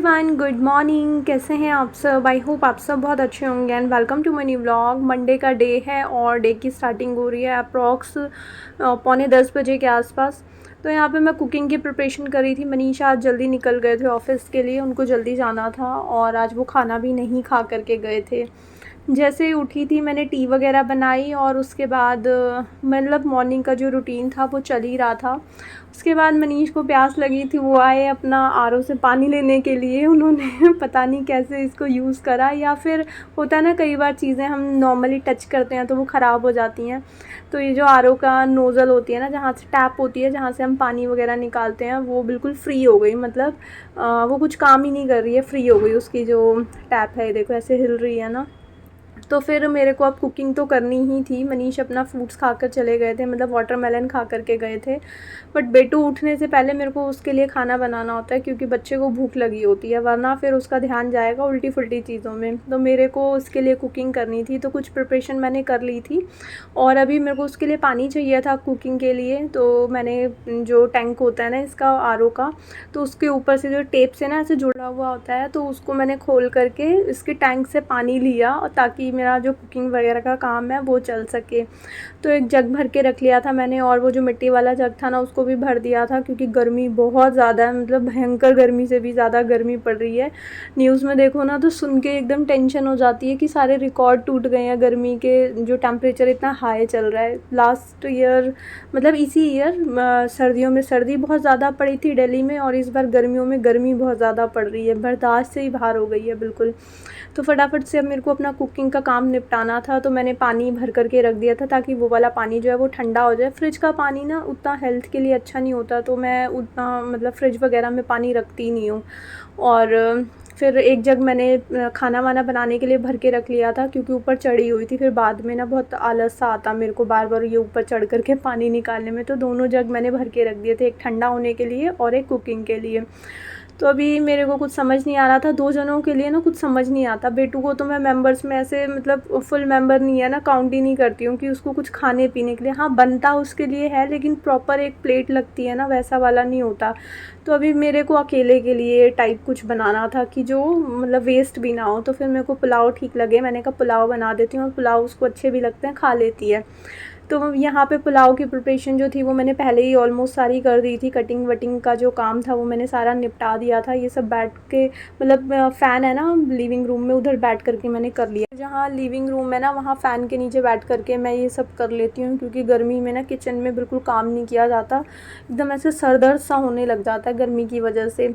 Everyone, good morning. कैसे हैं आप सब? आई होप आप सब बहुत अच्छे होंगे and welcome to my new vlog. Monday का डे है और डे की स्टार्टिंग हो रही है अप्रॉक्स 9:45 बजे के आसपास। तो यहाँ पे मैं कुकिंग की प्रिपरेशन कर रही थी। मनीषा आज जल्दी निकल गए थे ऑफिस के लिए, उनको जल्दी जाना था और आज वो खाना भी नहीं खा करके गए थे। जैसे ही उठी थी मैंने टी वगैरह बनाई और उसके बाद मतलब मॉर्निंग का जो रूटीन था वो चल ही रहा था। उसके बाद मनीष को प्यास लगी थी, वो आए अपना आरओ से पानी लेने के लिए। उन्होंने पता नहीं कैसे इसको यूज़ करा, या फिर होता है ना कई बार चीज़ें हम नॉर्मली टच करते हैं तो वो ख़राब हो जाती हैं। तो ये जो आरओ का नोज़ल होती है ना, जहाँ से टैप होती है, जहाँ से हम पानी वगैरह निकालते हैं, वो बिल्कुल फ्री हो गई। मतलब वो कुछ काम ही नहीं कर रही है, फ्री हो गई उसकी जो टैप है। देखो ऐसे हिल रही है ना। तो फिर मेरे को अब कुकिंग तो करनी ही थी। मनीष अपना फ्रूट्स खाकर चले गए थे, मतलब वाटरमेलन खा करके गए थे। बट बेटू उठने से पहले मेरे को उसके लिए खाना बनाना होता है, क्योंकि बच्चे को भूख लगी होती है, वरना फिर उसका ध्यान जाएगा उल्टी फुल्टी चीज़ों में। तो मेरे को उसके लिए कुकिंग करनी थी, तो कुछ प्रिपरेशन मैंने कर ली थी और अभी मेरे को उसके लिए पानी चाहिए था कुकिंग के लिए। तो मैंने जो टैंक होता है ना इसका आरओ का, तो उसके ऊपर से जो टेप से ना ऐसे जुड़ा हुआ होता है, तो उसको मैंने खोल करके इसके टैंक से पानी लिया, और ताकि मेरा जो कुकिंग वगैरह का काम है वो चल सके। तो एक जग भर के रख लिया था मैंने, और वो जो मिट्टी वाला जग था ना उसको भी भर दिया था, क्योंकि गर्मी बहुत ज़्यादा है। मतलब भयंकर गर्मी से भी ज़्यादा गर्मी पड़ रही है। न्यूज़ में देखो ना तो सुन के एकदम टेंशन हो जाती है कि सारे रिकॉर्ड टूट गए हैं गर्मी के। जो टेम्परेचर इतना हाई चल रहा है लास्ट ईयर, मतलब इसी ईयर सर्दियों में सर्दी बहुत ज़्यादा पड़ी थी दिल्ली में, और इस बार गर्मियों में गर्मी बहुत ज़्यादा पड़ रही है, बर्दाश्त से ही बाहर हो गई है बिल्कुल। तो फटाफट से अब मेरे को अपना कुकिंग का काम निपटाना था, तो मैंने पानी भर करके रख दिया था, ताकि वो वाला पानी जो है वो ठंडा हो जाए। फ्रिज का पानी ना उतना हेल्थ के लिए अच्छा नहीं होता, तो मैं उतना मतलब फ्रिज वगैरह में पानी रखती नहीं हूँ। और फिर एक जग मैंने खाना वाना बनाने के लिए भर के रख लिया था, क्योंकि ऊपर चढ़ी हुई थी। फिर बाद में ना बहुत आलस सा आता मेरे को बार बार ये ऊपर चढ़ करके पानी निकालने में, तो दोनों जग मैंने भर के रख दिए थे, एक ठंडा होने के लिए और एक कुकिंग के लिए। तो अभी मेरे को कुछ समझ नहीं आ रहा था, 2 जनों के लिए ना कुछ समझ नहीं आता। बेटू को तो मैं मेंबर्स में ऐसे मतलब फुल मेंबर नहीं है ना, काउंट ही नहीं करती हूँ कि उसको कुछ खाने पीने के लिए, हाँ बनता उसके लिए है, लेकिन प्रॉपर एक प्लेट लगती है ना, वैसा वाला नहीं होता। तो अभी मेरे को अकेले के लिए टाइप कुछ बनाना था कि जो मतलब वेस्ट भी ना हो। तो फिर मेरे को पुलाव ठीक लगे, मैंने कहा पुलाव बना देती हूँ, और पुलाव उसको अच्छे भी लगते हैं, खा लेती है। तो यहाँ पे पुलाव की प्रिपरेशन जो थी वो मैंने पहले ही ऑलमोस्ट सारी कर दी थी। कटिंग वटिंग का जो काम था वो मैंने सारा निपटा दिया था। ये सब बैठ के मतलब फ़ैन है ना लिविंग रूम में, उधर बैठ करके मैंने कर लिया। जहाँ लिविंग रूम है ना वहाँ फ़ैन के नीचे बैठ करके मैं ये सब कर लेती हूँ, क्योंकि गर्मी में ना किचन में बिल्कुल काम नहीं किया जाता, एकदम ऐसे सर दर्द सा होने लग जाता है गर्मी की वजह से।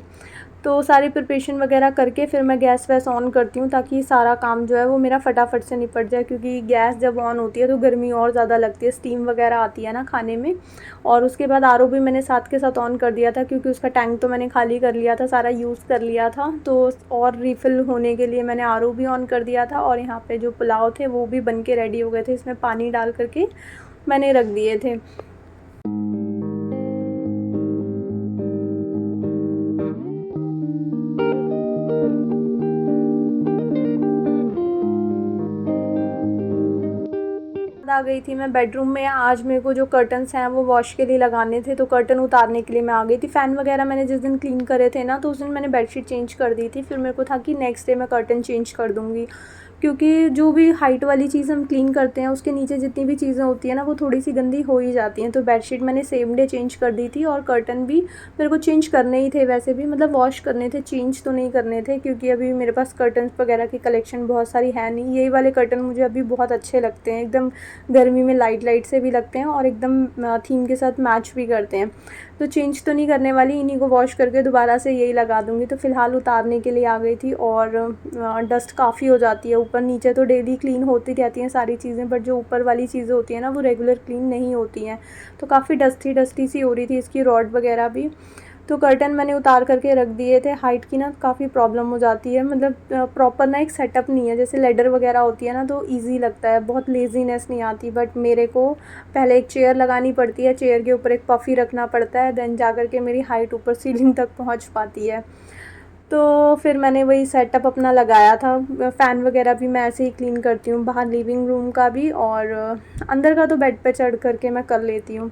तो सारी प्रिपरेशन वगैरह करके फिर मैं गैस वैस ऑन करती हूँ, ताकि सारा काम जो है वो मेरा फटाफट से निपट जाए, क्योंकि गैस जब ऑन होती है तो गर्मी और ज़्यादा लगती है, स्टीम वगैरह आती है ना खाने में। और उसके बाद आरओ भी मैंने साथ के साथ ऑन कर दिया था, क्योंकि उसका टैंक तो मैंने खाली कर लिया था, सारा यूज़ कर लिया था। तो और रिफ़िल होने के लिए मैंने आरओ भी ऑन कर दिया था, और यहाँ पर जो पुलाव थे वो भी बन के रेडी हो गए थे, इसमें पानी डाल करके मैंने रख दिए थे। आ गई थी मैं बेडरूम में। आज मेरे को जो कर्टन्स हैं वो वॉश के लिए लगाने थे, तो कर्टन उतारने के लिए मैं आ गई थी। फ़ैन वगैरह मैंने जिस दिन क्लीन करे थे ना, तो उस दिन मैंने बेडशीट चेंज कर दी थी। फिर मेरे को था कि नेक्स्ट डे मैं कर्टन चेंज कर दूँगी, क्योंकि जो भी हाइट वाली चीज़ हम क्लीन करते हैं उसके नीचे जितनी भी चीज़ें होती हैं ना वो थोड़ी सी गंदी हो ही जाती हैं। तो बेडशीट मैंने सेम डे चेंज कर दी थी, और कर्टन भी मेरे को चेंज करने ही थे वैसे भी, मतलब वॉश करने थे, चेंज तो नहीं करने थे, क्योंकि अभी मेरे पास कर्टन्स वगैरह की कलेक्शन बहुत सारी है नहीं। यही वाले कर्टन मुझे अभी बहुत अच्छे लगते हैं, एकदम गर्मी में लाइट लाइट से भी लगते हैं और एकदम थीम के साथ मैच भी करते हैं। तो चेंज तो नहीं करने वाली, इन्हीं को वॉश करके दोबारा से यही लगा दूँगी। तो फ़िलहाल उतारने के लिए आ गई थी, और डस्ट काफ़ी हो जाती है ऊपर नीचे। तो डेली क्लीन होती रहती हैं सारी चीज़ें, बट जो ऊपर वाली चीज़ें होती हैं ना वो रेगुलर क्लीन नहीं होती हैं। तो काफ़ी डस्टी डस्टी सी हो रही थी इसकी रॉड वगैरह भी। तो कर्टन मैंने उतार करके रख दिए थे। हाइट की ना काफ़ी प्रॉब्लम हो जाती है, मतलब प्रॉपर ना एक सेटअप नहीं है। जैसे लेडर वगैरह होती है ना तो इजी लगता है, बहुत लेज़ीनेस नहीं आती। बट मेरे को पहले एक चेयर लगानी पड़ती है, चेयर के ऊपर एक पफ़ी रखना पड़ता है, देन जा कर के मेरी हाइट ऊपर सीलिंग तक पहुंच पाती है। तो फिर मैंने वही सेटअप अपना लगाया था। फ़ैन वगैरह भी मैं ऐसे ही क्लीन करती हूँ, बाहर लिविंग रूम का भी, और अंदर का तो बेड पे चढ़ कर के मैं कर लेती हूँ।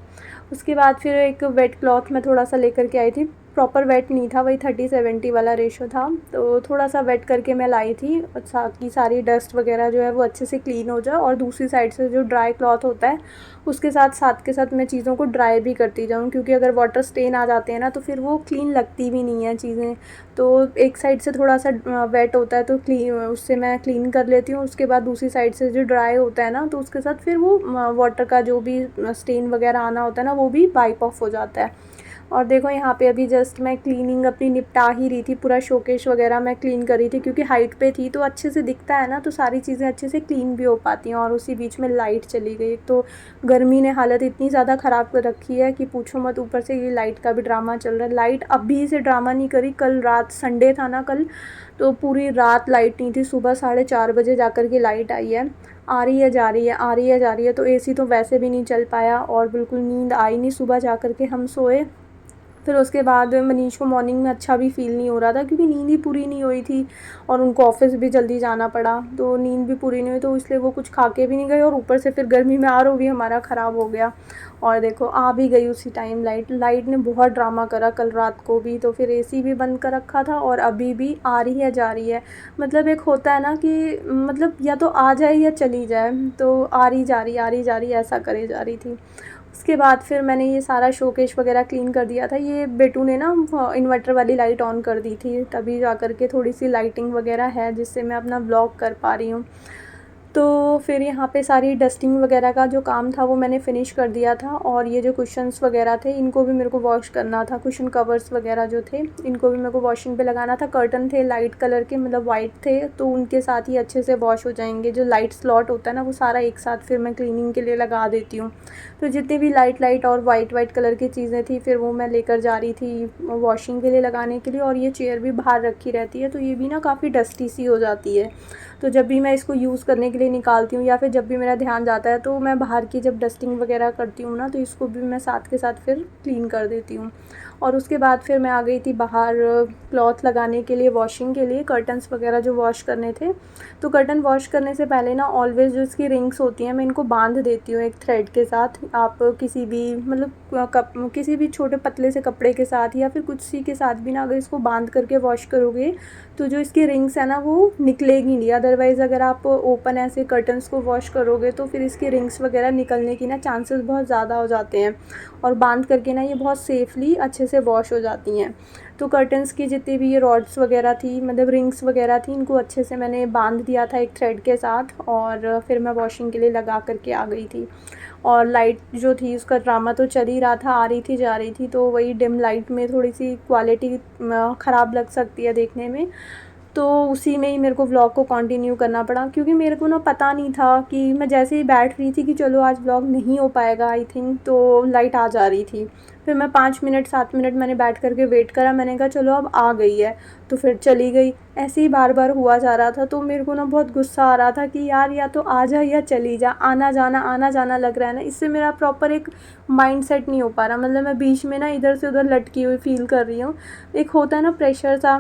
उसके बाद फिर एक वेट क्लॉथ मैं थोड़ा सा लेकर के आई थी, प्रॉपर वेट नहीं था, वही 30-70 वाला रेशो था। तो थोड़ा सा वेट करके मैं लाई थी ताकि सारी डस्ट वगैरह जो है वो अच्छे से क्लीन हो जाए, और दूसरी साइड से जो ड्राई क्लॉथ होता है उसके साथ के साथ मैं चीज़ों को ड्राई भी करती जाऊँ, क्योंकि अगर वाटर स्टेन आ जाते हैं ना तो फिर वो क्लीन लगती भी नहीं है चीज़ें। तो एक साइड से थोड़ा सा वेट होता है तो उससे मैं क्लीन कर लेती हूँ, उसके बाद दूसरी साइड से जो ड्राई होता है ना तो उसके साथ फिर वो वाटर का जो भी स्टेन वगैरह आना होता है ना वो भी वाइप ऑफ हो जाता है। और देखो यहाँ पे अभी जस्ट मैं क्लीनिंग अपनी निपटा ही रही थी, पूरा शोकेस वगैरह मैं क्लीन कर रही थी, क्योंकि हाइट पे थी तो अच्छे से दिखता है ना, तो सारी चीज़ें अच्छे से क्लीन भी हो पाती हैं। और उसी बीच में लाइट चली गई, तो गर्मी ने हालत इतनी ज़्यादा ख़राब कर रखी है कि पूछो मत। ऊपर से ये लाइट का भी ड्रामा चल रहा है। लाइट अभी से ड्रामा नहीं करी, कल रात संडे था ना कल, तो पूरी रात लाइट नहीं थी। सुबह 4:30 बजे जा कर के लाइट आई है। आ रही है जा रही है, आ रही है जा रही है, तो एसी तो वैसे भी नहीं चल पाया और बिल्कुल नींद आई नहीं। सुबह जा कर के हम सोए। फिर उसके बाद मनीष को मॉर्निंग में अच्छा भी फ़ील नहीं हो रहा था, क्योंकि नींद ही पूरी नहीं हुई थी और उनको ऑफ़िस भी जल्दी जाना पड़ा, तो नींद भी पूरी नहीं हुई, तो इसलिए वो कुछ खा के भी नहीं गए। और ऊपर से फिर गर्मी में आरओ भी हमारा ख़राब हो गया। और देखो आ भी गई उसी टाइम लाइट ने बहुत ड्रामा करा कल रात को भी। तो फिर एसी भी बंद कर रखा था और अभी भी आ रही है जा रही है। मतलब एक होता है ना कि मतलब या तो आ जाए या चली जाए, तो आ रही जा रही, आ रही जा रही, ऐसा करे जा रही थी। उसके बाद फिर मैंने ये सारा शोकेस वगैरह क्लीन कर दिया था। ये बेटू ने ना इन्वर्टर वाली लाइट ऑन कर दी थी, तभी जा कर के थोड़ी सी लाइटिंग वगैरह है जिससे मैं अपना व्लॉग कर पा रही हूँ। तो फिर यहाँ पे सारी डस्टिंग वगैरह का जो काम था वो मैंने फ़िनिश कर दिया था। और ये जो कुशन्स वगैरह थे इनको भी मेरे को वॉश करना था। कुशन कवर्स वगैरह जो थे इनको भी मेरे को वॉशिंग पे लगाना था। कर्टन थे लाइट कलर के, मतलब वाइट थे, तो उनके साथ ही अच्छे से वॉश हो जाएंगे। जो लाइट स्लॉट होता है ना वो सारा एक साथ फिर मैं क्लीनिंग के लिए लगा देती हूँ। तो जितनी भी लाइट और वाइट कलर की चीज़ें थी फिर वो मैं लेकर जा रही थी वॉशिंग के लिए लगाने के लिए। और ये चेयर भी बाहर रखी रहती है तो ये भी ना काफ़ी डस्टी सी हो जाती है। तो जब भी मैं इसको यूज़ करने के लिए निकालती हूँ या फिर जब भी मेरा ध्यान जाता है तो मैं बाहर की जब डस्टिंग वगैरह करती हूँ ना तो इसको भी मैं साथ के साथ फिर क्लीन कर देती हूँ। और उसके बाद फिर मैं आ गई थी बाहर क्लॉथ लगाने के लिए, वॉशिंग के लिए, कर्टन्स वगैरह जो वॉश करने थे। तो कर्टन वॉश करने से पहले ना ऑलवेज़ जो इसकी रिंग्स होती हैं मैं इनको बांध देती हूँ एक थ्रेड के साथ। आप किसी भी मतलब किसी भी छोटे पतले से कपड़े के साथ या फिर कुछ सी के साथ भी ना अगर इसको बांध करके वॉश करोगे तो जो इसकी रिंग्स है ना वो निकलेगी नहीं। अदरवाइज़ अगर आप ओपन ऐसे कर्टन्स को वॉश करोगे तो फिर इसकी रिंग्स वगैरह निकलने की ना चांसेस बहुत ज़्यादा हो जाते हैं। और बांध करके ना ये बहुत सेफ़ली अच्छे से वॉश हो जाती हैं। तो कर्टन्स की जितनी भी ये रॉड्स वगैरह थी, मतलब रिंग्स वगैरह थी, इनको अच्छे से मैंने बांध दिया था एक थ्रेड के साथ। और फिर मैं वॉशिंग के लिए लगा करके आ गई थी। और लाइट जो थी उसका ड्रामा तो चल ही रहा था, आ रही थी जा रही थी, तो वही डिम लाइट में थोड़ी सी क्वालिटी ख़राब लग सकती है देखने में। तो उसी में ही मेरे को व्लॉग को कंटिन्यू करना पड़ा, क्योंकि मेरे को ना पता नहीं था कि मैं जैसे ही बैठ रही थी कि चलो आज व्लॉग नहीं हो पाएगा आई थिंक, तो लाइट आ जा रही थी। फिर मैं 5 मिनट 7 मिनट मैंने बैठ कर के वेट करा, मैंने कहा चलो अब आ गई है, तो फिर चली गई। ऐसे ही बार बार हुआ जा रहा था, तो मेरे को ना बहुत गुस्सा आ रहा था कि यार या तो आ जा या चली जा, आना जाना लग रहा है ना, इससे मेरा प्रॉपर एक माइंड सेट नहीं हो पा रहा। मतलब मैं बीच में ना इधर से उधर लटकी हुई फील कर रही हूँ। एक होता है ना प्रेशर सा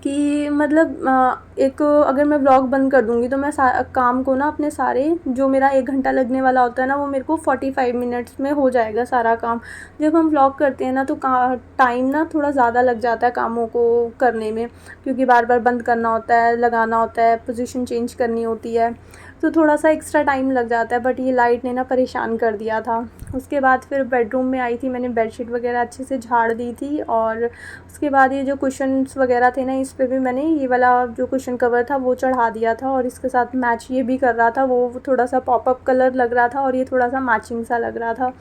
कि मतलब एक अगर मैं व्लॉग बंद कर दूँगी तो मैं काम को ना अपने सारे जो मेरा 1 घंटा लगने वाला होता है ना वो मेरे को 45 मिनट्स में हो जाएगा सारा काम। जब हम व्लॉग करते हैं ना तो टाइम ना थोड़ा ज़्यादा लग जाता है कामों को करने में, क्योंकि बार बार बंद करना होता है, लगाना होता है, पोजीशन चेंज करनी होती है, तो थोड़ा सा एक्स्ट्रा टाइम लग जाता है। बट ये लाइट ने ना परेशान कर दिया था। उसके बाद फिर बेडरूम में आई थी, मैंने बेडशीट वगैरह अच्छे से झाड़ दी थी। और उसके बाद ये जो कुशन्स वगैरह थे ना इस पे भी मैंने ये वाला जो कुशन कवर था वो चढ़ा दिया था। और इसके साथ मैच ये भी कर रहा था, वो थोड़ा सा पॉपअप कलर लग रहा था और ये थोड़ा सा मैचिंग सा लग रहा था।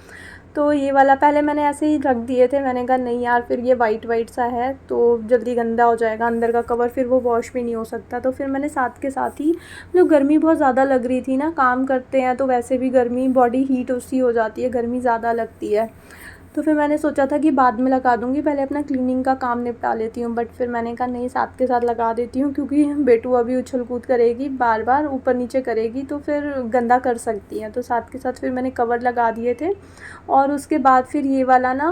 तो ये वाला पहले मैंने ऐसे ही रख दिए थे, मैंने कहा नहीं यार फिर ये वाइट सा है तो जल्दी गंदा हो जाएगा अंदर का कवर, फिर वो वॉश भी नहीं हो सकता। तो फिर मैंने साथ के साथ ही, मतलब गर्मी बहुत ज़्यादा लग रही थी ना, काम करते हैं तो वैसे भी गर्मी, बॉडी हीट उसकी हो जाती है, गर्मी ज़्यादा लगती है। तो फिर मैंने सोचा था कि बाद में लगा दूँगी, पहले अपना क्लीनिंग का काम निपटा लेती हूँ। बट फिर मैंने कहा नहीं साथ के साथ लगा देती हूँ, क्योंकि बेटू अभी उछल कूद करेगी, बार बार ऊपर नीचे करेगी तो फिर गंदा कर सकती है। तो साथ के साथ फिर मैंने कवर लगा दिए थे। और उसके बाद फिर ये वाला ना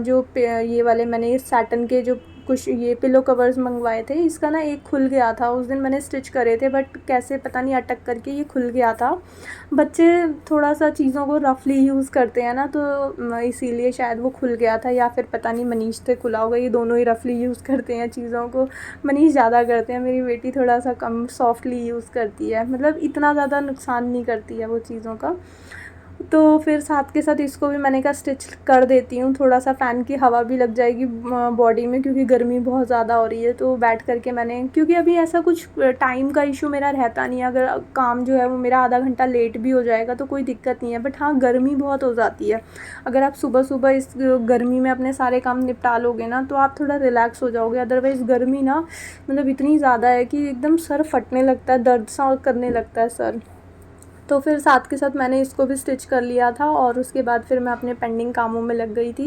ये वाले मैंने सैटन के जो कुछ ये पिलो कवर्स मंगवाए थे, इसका ना एक खुल गया था, उस दिन मैंने स्टिच करे थे बट कैसे पता नहीं अटक करके ये खुल गया था। बच्चे थोड़ा सा चीज़ों को रफली यूज़ करते हैं ना, तो इसीलिए शायद वो खुल गया था, या फिर पता नहीं मनीष से खुला होगा। ये दोनों ही रफली यूज़ करते हैं चीज़ों को, मनीष ज़्यादा करते हैं, मेरी बेटी थोड़ा सा कम सॉफ्टली यूज़ करती है, मतलब इतना ज़्यादा नुकसान नहीं करती है वो चीज़ों का। तो फिर साथ के साथ इसको भी मैंने कहा स्टिच कर देती हूँ, थोड़ा सा फ़ैन की हवा भी लग जाएगी बॉडी में, क्योंकि गर्मी बहुत ज़्यादा हो रही है। तो बैठ करके मैंने, क्योंकि अभी ऐसा कुछ टाइम का इशू मेरा रहता नहीं है, अगर काम जो है वो मेरा आधा घंटा लेट भी हो जाएगा तो कोई दिक्कत नहीं है, बट हाँ गर्मी बहुत हो जाती है। अगर आप सुबह सुबह इस गर्मी में अपने सारे काम निपटा लोगे ना तो आप थोड़ा रिलैक्स हो जाओगे, अदरवाइज़ गर्मी ना मतलब इतनी ज़्यादा है कि एकदम सर फटने लगता है, दर्द सा करने लगता है सर। तो फिर साथ के साथ मैंने इसको भी स्टिच कर लिया था, और उसके बाद फिर मैं अपने पेंडिंग कामों में लग गई थी।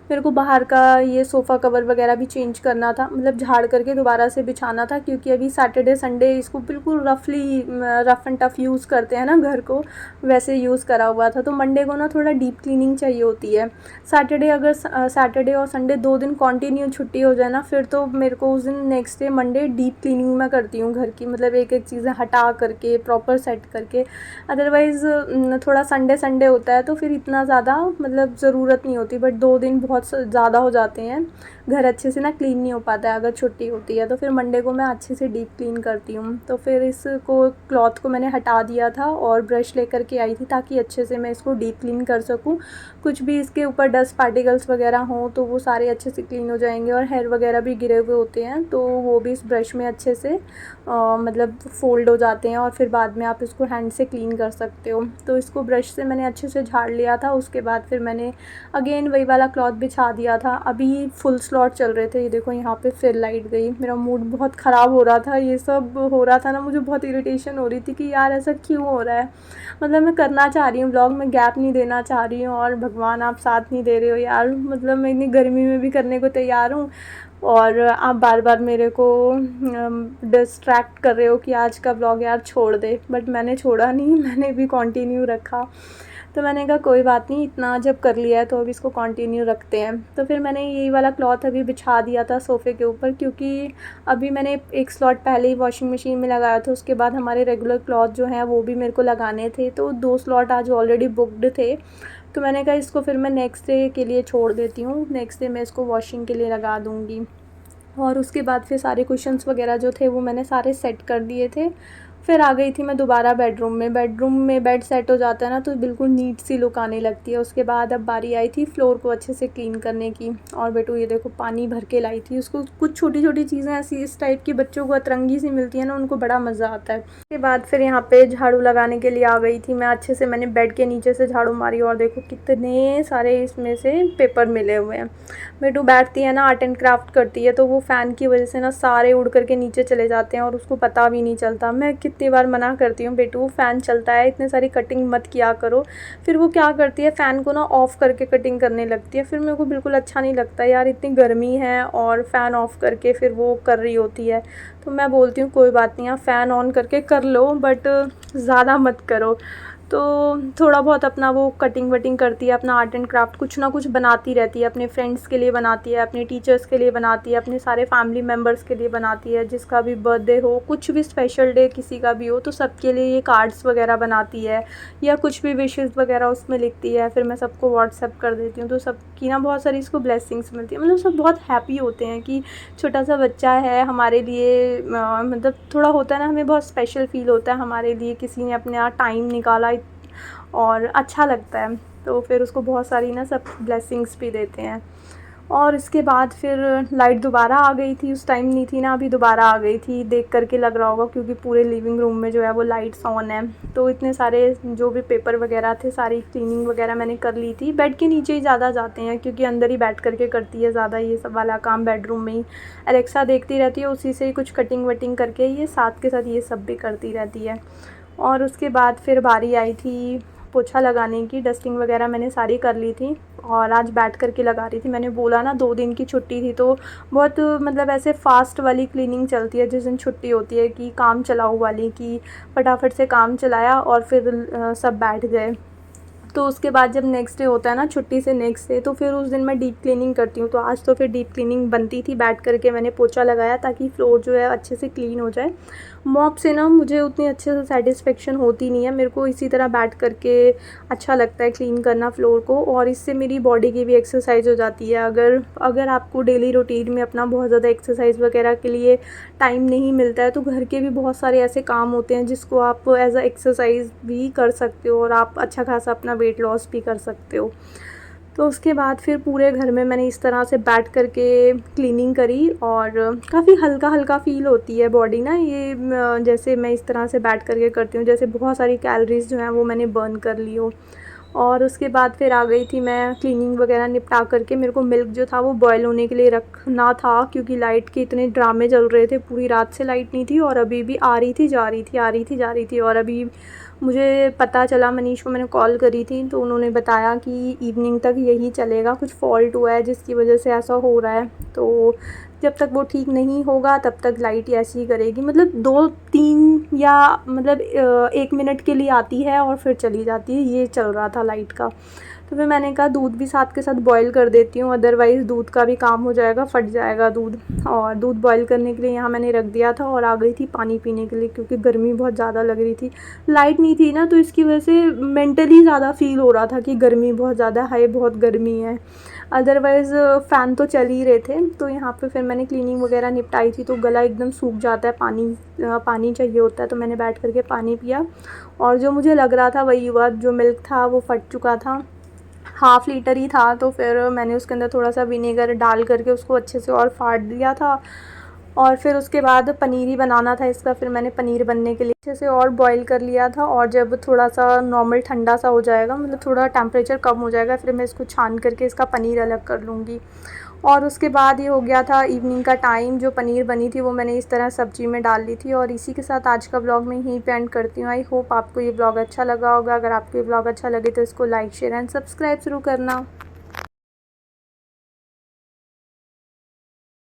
मेरे को बाहर का ये सोफ़ा कवर वगैरह भी चेंज करना था, मतलब झाड़ करके दोबारा से बिछाना था, क्योंकि अभी सैटरडे संडे इसको बिल्कुल रफ़ एंड टफ़ यूज़ करते हैं ना घर को, वैसे यूज़ करा हुआ था। तो मंडे को ना थोड़ा डीप क्लीनिंग चाहिए होती है। सैटरडे और संडे 2 दिन कंटिन्यू छुट्टी हो जाए ना, फिर तो मेरे को उस दिन next day Monday deep cleaning मैं करती हूँ घर की, मतलब एक एक चीज़ें हटा करके प्रॉपर सेट करके। अदरवाइज़ थोड़ा संडे होता है तो फिर इतना ज़्यादा मतलब ज़रूरत नहीं होती, बट 2 दिन बहुत ज़्यादा हो जाते हैं, घर अच्छे से ना क्लीन नहीं हो पाता है अगर छुट्टी होती है। तो फिर मंडे को मैं अच्छे से डीप क्लीन करती हूँ। तो फिर इसको क्लॉथ को मैंने हटा दिया था और ब्रश लेकर के आई थी, ताकि अच्छे से मैं इसको डीप क्लीन कर सकूँ। कुछ भी इसके ऊपर डस्ट पार्टिकल्स वगैरह हों तो वो सारे अच्छे से क्लीन हो जाएंगे, और हेयर वगैरह भी गिरे हुए होते हैं तो वो भी इस ब्रश में अच्छे से मतलब फ़ोल्ड हो जाते हैं, और फिर बाद में आप इसको हैंड से क्लीन कर सकते हो। तो इसको ब्रश से मैंने अच्छे से झाड़ लिया था। उसके बाद फिर मैंने अगेन वही वाला क्लॉथ बिछा दिया था। अभी फुल स्लॉट चल रहे थे, ये देखो यहाँ पे फिर लाइट गई, मेरा मूड बहुत ख़राब हो रहा था, ये सब हो रहा था ना, मुझे बहुत इरिटेशन हो रही थी कि यार ऐसा क्यों हो रहा है। मतलब मैं करना चाह रही हूँ ब्लॉग में, गैप नहीं देना चाह रही हूँ, और भगवान आप साथ नहीं दे रहे हो यार। मतलब मैं इतनी गर्मी में भी करने को तैयार हूँ, और आप बार बार मेरे को डिस्ट्रैक्ट कर रहे हो कि आज का ब्लॉग यार छोड़ दे, बट मैंने छोड़ा नहीं, मैंने भी कंटिन्यू रखा। तो मैंने कहा कोई बात नहीं, इतना जब कर लिया है तो अब इसको कंटिन्यू रखते हैं। तो फिर मैंने यही वाला क्लॉथ अभी बिछा दिया था सोफ़े के ऊपर, क्योंकि अभी मैंने एक स्लॉट पहले ही वॉशिंग मशीन में लगाया था, उसके बाद हमारे रेगुलर क्लॉथ जो हैं वो भी मेरे को लगाने थे, तो 2 स्लॉट आज ऑलरेडी बुकड थे। तो मैंने कहा इसको फिर मैं नेक्स्ट डे के लिए छोड़ देती हूँ, नेक्स्ट डे मैं इसको वॉशिंग के लिए लगा दूँगी। और उसके बाद फिर सारे कुशन्स वगैरह जो थे वो मैंने सारे सेट कर दिए थे। फिर आ गई थी मैं दोबारा बेडरूम में बेड सेट हो जाता है ना तो बिल्कुल नीट सी लुक आने लगती है। उसके बाद अब बारी आई थी फ्लोर को अच्छे से क्लीन करने की, और बेटू ये देखो पानी भर के लाई थी। उसको कुछ छोटी छोटी चीज़ें ऐसी इस टाइप की बच्चों को अतरंगी सी मिलती है ना, उनको बड़ा मज़ा आता है। उसके बाद फिर यहाँ पे झाड़ू लगाने के लिए आ गई थी मैं। अच्छे से मैंने बेड के नीचे से झाड़ू मारी, और देखो कितने सारे इसमें से पेपर मिले हुए हैं। बेटू बैठती है ना, आर्ट एंड क्राफ्ट करती है, तो वो फ़ैन की वजह से ना सारे उड़ करके नीचे चले जाते हैं और उसको पता भी नहीं चलता। मैं कितनी बार मना करती हूँ, बेटू फ़ैन चलता है, इतने सारी कटिंग मत किया करो। फिर वो क्या करती है, फ़ैन को ना ऑफ़ करके कटिंग करने लगती है। फिर मेरे को बिल्कुल अच्छा नहीं लगता यार, इतनी गर्मी है और फ़ैन ऑफ़ करके फिर वो कर रही होती है। तो मैं बोलती हूँ कोई बात नहीं, आप फ़ैन ऑन करके कर लो, बट ज़्यादा मत करो। तो थोड़ा बहुत अपना वो कटिंग वटिंग करती है, अपना आर्ट एंड क्राफ्ट कुछ ना कुछ बनाती रहती है। अपने फ्रेंड्स के लिए बनाती है, अपने टीचर्स के लिए बनाती है, अपने सारे फैमिली मेम्बर्स के लिए बनाती है। जिसका भी बर्थडे हो, कुछ भी स्पेशल डे किसी का भी हो, तो सबके लिए ये कार्ड्स वगैरह बनाती है, या कुछ भी विशेज़ वगैरह उसमें लिखती है। फिर मैं सबको व्हाट्सएप कर देती हूँ, तो सबकी ना बहुत सारी इसको ब्लेसिंग्स मिलती है। मतलब सब बहुत हैप्पी होते हैं कि छोटा सा बच्चा है हमारे लिए, मतलब थोड़ा होता है ना, हमें बहुत स्पेशल फ़ील होता है हमारे लिए किसी ने अपने यहाँ टाइम निकाला, और अच्छा लगता है। तो फिर उसको बहुत सारी ना सब ब्लेसिंग्स भी देते हैं। और इसके बाद फिर लाइट दोबारा आ गई थी, उस टाइम नहीं थी ना, अभी दोबारा आ गई थी। देख करके लग रहा होगा क्योंकि पूरे लिविंग रूम में जो है वो लाइट्स ऑन है। तो इतने सारे जो भी पेपर वगैरह थे, सारी क्लीनिंग वगैरह मैंने कर ली थी। बेड के नीचे ही ज़्यादा जाते हैं क्योंकि अंदर ही बैठ करके करती है ज़्यादा ये सब वाला काम बेडरूम में ही। एलेक्सा देखती रहती है, उसी से ही कुछ कटिंग वटिंग करके ये साथ के साथ ये सब भी करती रहती है। और उसके बाद फिर बारी आई थी पोछा लगाने की। डस्टिंग वगैरह मैंने सारी कर ली थी, और आज बैठ कर के लगा रही थी। मैंने बोला ना 2 दिन की छुट्टी थी, तो बहुत मतलब ऐसे फ़ास्ट वाली क्लीनिंग चलती है जिस दिन छुट्टी होती है, कि काम चलाऊ वाली, कि फटाफट से काम चलाया और फिर सब बैठ गए। तो उसके बाद जब नेक्स्ट डे होता है ना, छुट्टी से नेक्स्ट डे, तो फिर उस दिन मैं डीप क्लीनिंग करती हूँ। तो आज तो फिर डीप क्लीनिंग बनती थी, बैठ करके मैंने पोछा लगाया ताकि फ्लोर जो है अच्छे से क्लीन हो जाए। मॉप से ना मुझे उतनी अच्छे से सेटिस्फेक्शन होती नहीं है, मेरे को इसी तरह बैठ करके अच्छा लगता है क्लीन करना फ्लोर को, और इससे मेरी बॉडी की भी एक्सरसाइज हो जाती है। अगर आपको डेली रूटीन में अपना बहुत ज़्यादा एक्सरसाइज वगैरह के लिए टाइम नहीं मिलता है, तो घर के भी बहुत सारे ऐसे काम होते हैं जिसको आप एज अ एक्सरसाइज भी कर सकते हो, और आप अच्छा खासा अपना वेट लॉस भी कर सकते हो। तो उसके बाद फिर पूरे घर में मैंने इस तरह से बैठ कर के क्लीनिंग करी, और काफ़ी हल्का हल्का फ़ील होती है बॉडी ना, ये जैसे मैं इस तरह से बैठ कर के करती हूँ, जैसे बहुत सारी कैलोरीज़ जो हैं वो मैंने बर्न कर ली हो। और उसके बाद फिर आ गई थी मैं क्लीनिंग वगैरह निपटा करके। मेरे को मिल्क जो था वो बॉयल होने के लिए रखना था, क्योंकि लाइट के इतने ड्रामे चल रहे थे, पूरी रात से लाइट नहीं थी, और अभी भी आ रही थी जा रही थी, आ रही थी जा रही थी। और अभी मुझे पता चला, मनीष को मैंने कॉल करी थी तो उन्होंने बताया कि इवनिंग तक यही चलेगा, कुछ फॉल्ट हुआ है जिसकी वजह से ऐसा हो रहा है। तो जब तक वो ठीक नहीं होगा तब तक लाइट ऐसी ही करेगी, मतलब 2-3 या मतलब 1 मिनट के लिए आती है और फिर चली जाती है, ये चल रहा था लाइट का। तो फिर मैंने कहा दूध भी साथ के साथ बॉईल कर देती हूँ, अदरवाइज़ दूध का भी काम हो जाएगा, फट जाएगा दूध। और दूध बॉईल करने के लिए यहाँ मैंने रख दिया था, और आ गई थी पानी पीने के लिए, क्योंकि गर्मी बहुत ज़्यादा लग रही थी। लाइट नहीं थी ना, तो इसकी वजह से मेंटली ज़्यादा फ़ील हो रहा था कि गर्मी बहुत ज़्यादा है, बहुत गर्मी है। अदरवाइज़ फ़ैन तो चल ही रहे थे। तो यहाँ पे फिर मैंने क्लीनिंग वगैरह निपटाई थी, तो गला एकदम सूख जाता है, पानी चाहिए होता है, तो मैंने बैठ कर के पानी पिया। और जो मुझे लग रहा था वही हुआ, जो मिल्क था वो फट चुका था, हाफ़ लीटर ही था। तो फिर मैंने उसके अंदर थोड़ा सा विनेगर डाल करके उसको अच्छे से और फाड़ दिया था। और फिर उसके बाद पनीर ही बनाना था इसका, फिर मैंने पनीर बनने के लिए अच्छे से और बॉईल कर लिया था। और जब थोड़ा सा नॉर्मल ठंडा सा हो जाएगा, मतलब थोड़ा टेम्परेचर कम हो जाएगा, फिर मैं इसको छान करके इसका पनीर अलग कर लूँगी। और उसके बाद ये हो गया था इवनिंग का टाइम। जो पनीर बनी थी वो मैंने इस तरह सब्ज़ी में डाल ली थी। और इसी के साथ आज का व्लॉग मैं यहीं पे एंड करती हूँ। आई होप आपको ये व्लॉग अच्छा लगा होगा। अगर आपको ये व्लॉग अच्छा लगे तो इसको लाइक शेयर एंड सब्सक्राइब ज़रूर करना।